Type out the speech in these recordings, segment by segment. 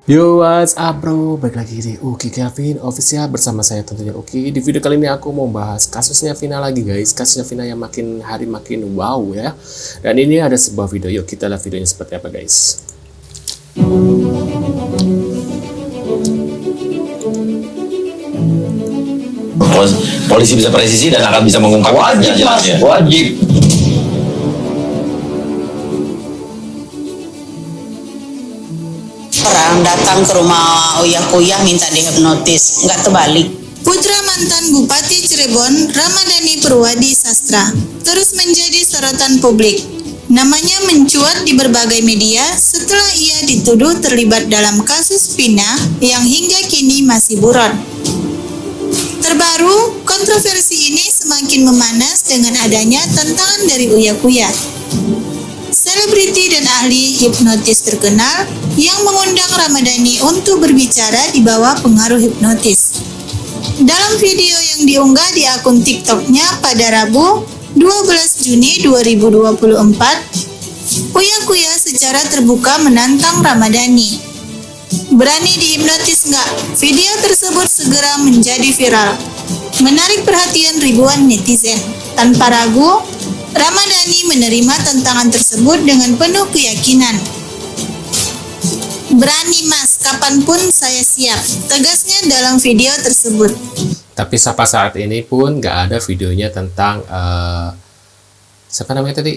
Yo, what's up bro? Balik lagi di Uki Kevin Official bersama saya tentunya Uki. Di video kali ini aku mau bahas kasusnya Vina lagi guys. Kasusnya Vina yang makin hari makin wow ya. Dan ini ada sebuah video, yuk kita lihat videonya seperti apa guys. Polisi bisa presisi dan akan bisa mengungkap wajib mas, wajib. Orang datang ke rumah Uya minta dihipnotis, nggak terbalik. Putra mantan Bupati Cirebon, Ramadhani Purwadi Sastra, terus menjadi sorotan publik. Namanya mencuat di berbagai media setelah ia dituduh terlibat dalam kasus Vina yang hingga kini masih buron. Terbaru, kontroversi ini semakin memanas dengan adanya tantangan dari Uya Kuya, selebriti dan ahli hipnotis terkenal yang mengundang Ramadhani untuk berbicara di bawah pengaruh hipnotis. Dalam video yang diunggah di akun TikTok-nya pada Rabu 12 Juni 2024, Uya Kuya secara terbuka menantang Ramadhani. Berani dihipnotis nggak? Video tersebut segera menjadi viral, menarik perhatian ribuan netizen. Tanpa ragu, Ramadhani menerima tantangan tersebut dengan penuh keyakinan. Berani mas, kapanpun saya siap, tegasnya dalam video tersebut. Tapi sampai saat ini pun nggak ada videonya tentang siapa namanya tadi,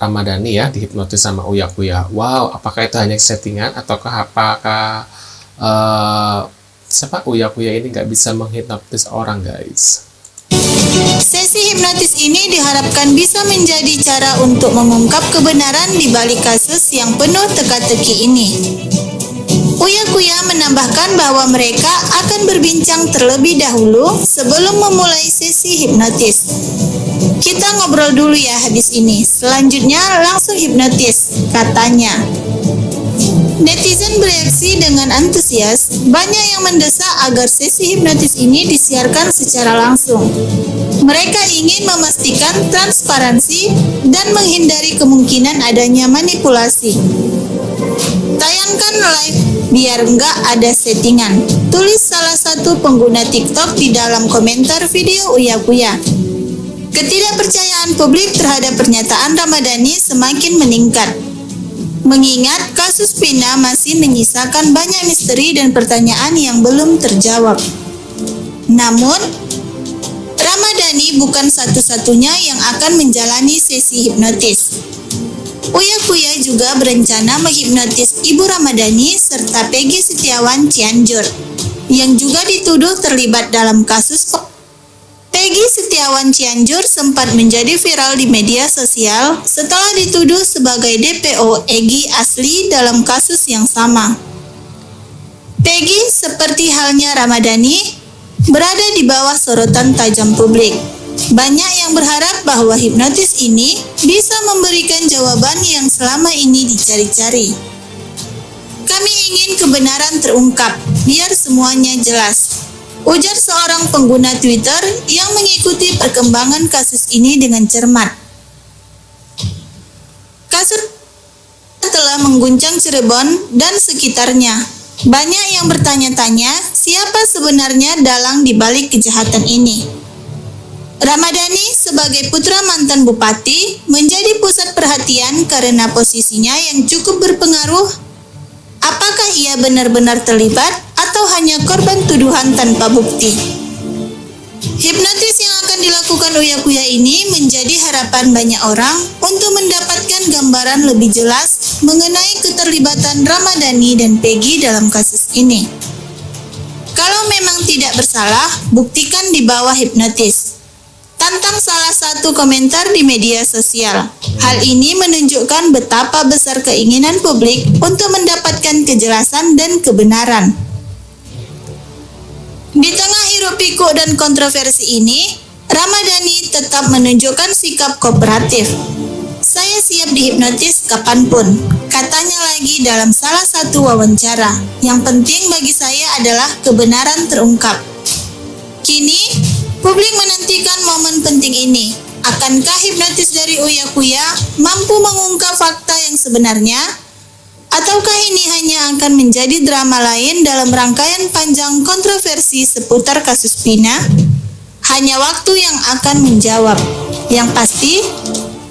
Ramadhani ya, dihipnotis sama Uya Kuya. Wow, apakah itu hanya settingan ataukah apakah Uya Kuya ini nggak bisa menghipnotis orang guys? Sesi hipnotis ini diharapkan bisa menjadi cara untuk mengungkap kebenaran di balik kasus yang penuh teka-teki ini. Uya Kuya menambahkan bahwa mereka akan berbincang terlebih dahulu sebelum memulai sesi hipnotis. Kita ngobrol dulu ya habis ini, selanjutnya langsung hipnotis, katanya. Netizen bereaksi dengan antusias, banyak yang mendesak agar sesi hipnotis ini disiarkan secara langsung. Mereka ingin memastikan transparansi dan menghindari kemungkinan adanya manipulasi. Tayangkan live biar nggak ada settingan, tulis salah satu pengguna TikTok di dalam komentar video Uya Kuya. Ketidakpercayaan publik terhadap pernyataan Ramadhani semakin meningkat, mengingat kasus Vina masih menyisakan banyak misteri dan pertanyaan yang belum terjawab. Namun, Ramadhani bukan satu-satunya yang akan menjalani sesi hipnotis. Uya Kuya juga berencana menghipnotis Ibu Ramadhani serta Peggy Setiawan Cianjur, yang juga dituduh terlibat dalam kasus. Peggy Setiawan Cianjur sempat menjadi viral di media sosial setelah dituduh sebagai DPO Egy asli dalam kasus yang sama. Peggy, seperti halnya Ramadhani, berada di bawah sorotan tajam publik. Banyak yang berharap bahwa hipnotis ini bisa memberikan jawaban yang selama ini dicari-cari. Kami ingin kebenaran terungkap, biar semuanya jelas, ujar seorang pengguna Twitter yang mengikuti perkembangan kasus ini dengan cermat. Kasus telah mengguncang Cirebon dan sekitarnya. Banyak yang bertanya-tanya siapa sebenarnya dalang di balik kejahatan ini. Ramadhani sebagai putra mantan bupati menjadi pusat perhatian karena posisinya yang cukup berpengaruh. Apakah ia benar-benar terlibat atau hanya korban tuduhan tanpa bukti? Hipnotis yang akan dilakukan Uya Kuya ini menjadi harapan banyak orang untuk mendapatkan gambaran lebih jelas mengenai keterlibatan Ramadhani dan Peggy dalam kasus ini. Kalau memang tidak bersalah, buktikan di bawah hipnotis, tantang salah satu komentar di media sosial. Hal ini menunjukkan betapa besar keinginan publik untuk mendapatkan kejelasan dan kebenaran. Di tengah hiruk-pikuk dan kontroversi ini, Ramadhani tetap menunjukkan sikap kooperatif. Saya siap dihipnotis kapanpun, katanya lagi dalam salah satu wawancara. Yang penting bagi saya adalah kebenaran terungkap. Kini, publik menantikan momen penting ini. Akankah hipnotis dari Uya Kuya mampu mengungkap fakta yang sebenarnya? Ataukah ini hanya akan menjadi drama lain dalam rangkaian panjang kontroversi seputar kasus Vina? Hanya waktu yang akan menjawab. Yang pasti,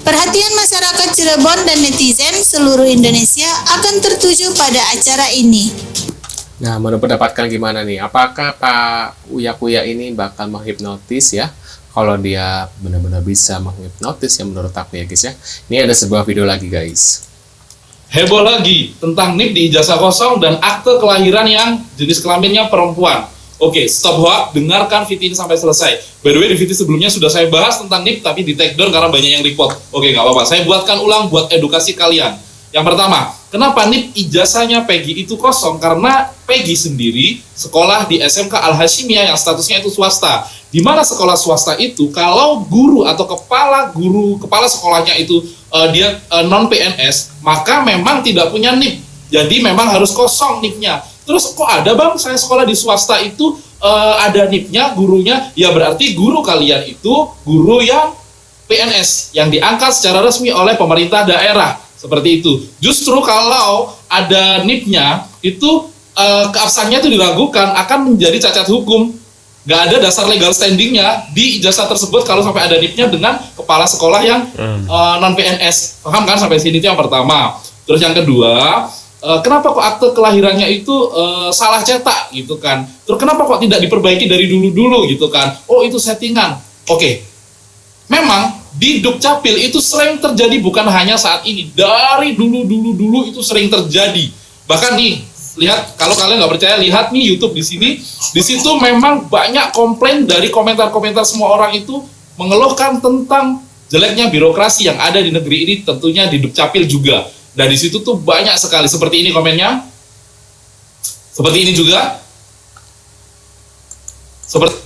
perhatian masyarakat Cirebon dan netizen seluruh Indonesia akan tertuju pada acara ini. Nah, menurut pendapat kalian gimana nih? Apakah Pak Uya Kuya ini bakal menghipnotis ya? Kalau dia benar-benar bisa menghipnotis ya menurut aku ya guys ya. Ini ada sebuah video lagi guys. Heboh lagi tentang NIP di ijazah kosong dan akte kelahiran yang jenis kelaminnya perempuan. Oke, stop hoax, dengarkan video ini sampai selesai. By the way, di video sebelumnya sudah saya bahas tentang NIP, tapi di take down karena banyak yang report. Oke, nggak apa-apa, saya buatkan ulang buat edukasi kalian. Yang pertama, kenapa NIP ijazahnya Peggy itu kosong? Karena Peggy sendiri sekolah di SMK Al-Hashimiyah yang statusnya itu swasta. Di mana sekolah swasta itu, kalau guru atau kepala sekolahnya itu dia non-PNS, maka memang tidak punya NIP. Jadi memang harus kosong NIP-nya. Terus kok ada bang, saya sekolah di swasta itu ada NIP-nya, gurunya, ya berarti guru kalian itu guru yang PNS, yang diangkat secara resmi oleh pemerintah daerah. Seperti itu. Justru kalau ada NIP-nya, itu keabsahannya itu diragukan, akan menjadi cacat hukum. Nggak ada dasar legal standingnya di ijazah tersebut kalau sampai ada NIP-nya dengan kepala sekolah yang non-PNS. Paham kan sampai sini? Itu yang pertama. Terus yang kedua, kenapa kok akte kelahirannya itu salah cetak gitu kan? Terus kenapa kok tidak diperbaiki dari dulu-dulu gitu kan? Oh itu settingan. Oke. Memang di Dukcapil itu sering terjadi, bukan hanya saat ini. Dari dulu itu sering terjadi. Bahkan nih, lihat, kalau kalian nggak percaya, lihat nih YouTube di sini. Di situ memang banyak komplain dari komentar-komentar semua orang itu mengeluhkan tentang jeleknya birokrasi yang ada di negeri ini, tentunya di Dukcapil juga. Dan di situ tuh banyak sekali. Seperti ini komennya. Seperti ini juga. Seperti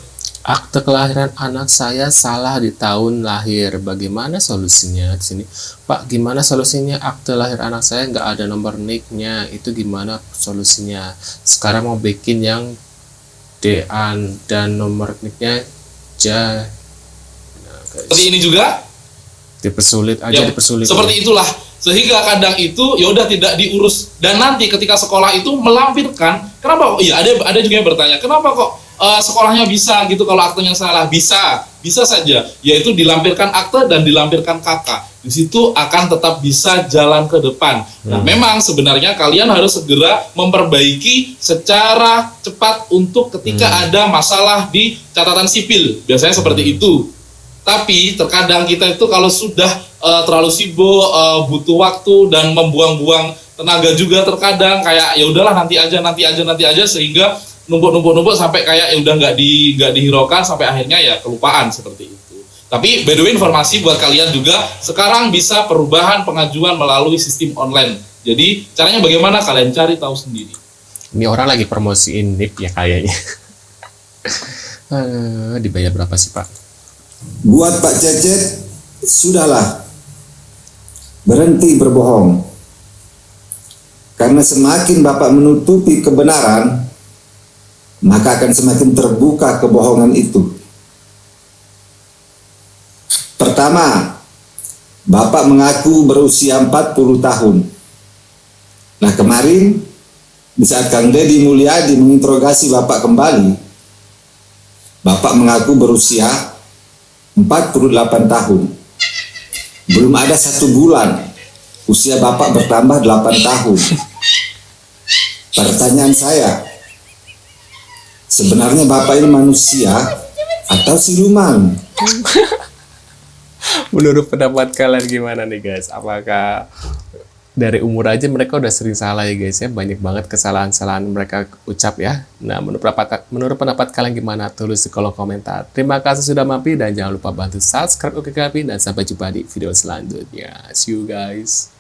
Akte kelahiran anak saya salah di tahun lahir. Bagaimana solusinya di sini? Pak, gimana solusinya? Akte lahir anak saya nggak ada nomor NIK-nya. Itu gimana solusinya? Sekarang mau bikin yang DAN dan nomor NIK-nya Nah, seperti ini juga. dipersulit aja, Ya, dipersulit. seperti itulah. Sehingga kadang itu ya udah tidak diurus, dan nanti ketika sekolah itu melampirkan, kenapa kok? Iya, ada juga yang bertanya, kenapa kok sekolahnya bisa gitu kalau aktenya salah? Bisa saja, yaitu dilampirkan akte dan dilampirkan kakak. Di situ akan tetap bisa jalan ke depan. Nah, memang sebenarnya kalian harus segera memperbaiki secara cepat untuk ketika ada masalah di catatan sipil. Biasanya seperti itu. Tapi terkadang kita itu kalau sudah terlalu sibuk, butuh waktu dan membuang-buang tenaga juga terkadang kayak ya udahlah nanti aja sehingga numpuk sampai kayak ya udah nggak dihiraukan sampai akhirnya ya kelupaan seperti itu. Tapi by the way, informasi buat kalian juga, sekarang bisa perubahan pengajuan melalui sistem online. Jadi caranya bagaimana kalian cari tahu sendiri. Ini orang lagi promosiin NIP ya kayaknya. Dibayar berapa sih Pak? Buat Pak Cecet, sudahlah, berhenti berbohong. Karena semakin Bapak menutupi kebenaran, maka akan semakin terbuka kebohongan itu. Pertama, Bapak mengaku berusia 40 tahun. Nah kemarin, di saat Kang Deddy Mulyadi menginterogasi Bapak kembali, Bapak mengaku berusia 48 tahun. Belum ada 1 bulan usia Bapak bertambah 8 tahun. Pertanyaan saya, sebenarnya Bapak ini manusia atau siluman? Menurut pendapat kalian gimana nih guys? Apakah dari umur aja mereka udah sering salah ya guys ya? Banyak banget kesalahan-kesalahan mereka ucap ya. Nah menurut pendapat kalian gimana? Tulis di kolom komentar. Terima kasih sudah mampir dan jangan lupa bantu subscribe OKKAFIN dan sampai jumpa di video selanjutnya. See you guys.